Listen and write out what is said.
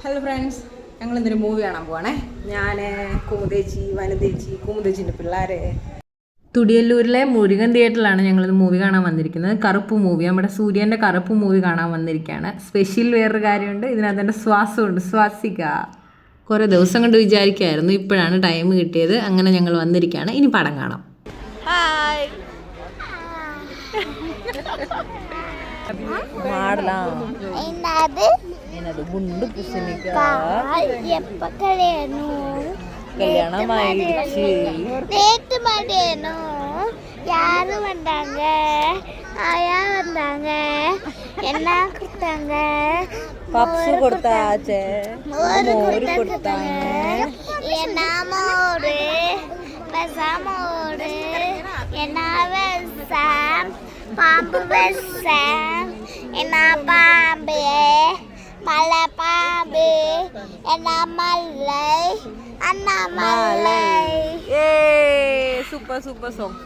Hello friends, ഞങ്ങൾ ഇന്നൊരു movie കാണാൻ പോവാണേ. ഞാൻ കുമുദേച്ചി, വനദേച്ചി, കുമുദേച്ചിൻ്റെ പിള്ളേർ. തുടിയല്ലൂരിലെ മുരുകൻ തിയേറ്ററിലാണ് ഞങ്ങളിത് മൂവി കാണാൻ വന്നിരിക്കുന്നത്. കറുപ്പ് മൂവി, നമ്മുടെ സൂര്യൻ്റെ കറുപ്പ് മൂവി കാണാൻ വന്നിരിക്കുകയാണ്. സ്പെഷ്യൽ വേറൊരു കാര്യമുണ്ട്, ഇതിനകത്ത് എൻ്റെ ശ്വാസമുണ്ട്, ശ്വാസിക. കുറേ ദിവസം കൊണ്ട് വിചാരിക്കുമായിരുന്നു, ഇപ്പോഴാണ് ടൈം കിട്ടിയത്. അങ്ങനെ ഞങ്ങൾ വന്നിരിക്കുകയാണ്. ഇനി പടം കാണാം. ഹായ് யாரு வந்தாங்க, ஆயா வந்தாங்க, என்ன கொடுத்தாங்க, பப்ஸ் கொடுத்தாச்சு, மோரு கொடுத்தாங்க, என்ன மோரு, மோரு, என்ன வெசம், பாம்பு வெசம், என்ன பாம்பு, மலை பாம்பு, என்ன மலை, அண்ணா மலை. Super super song.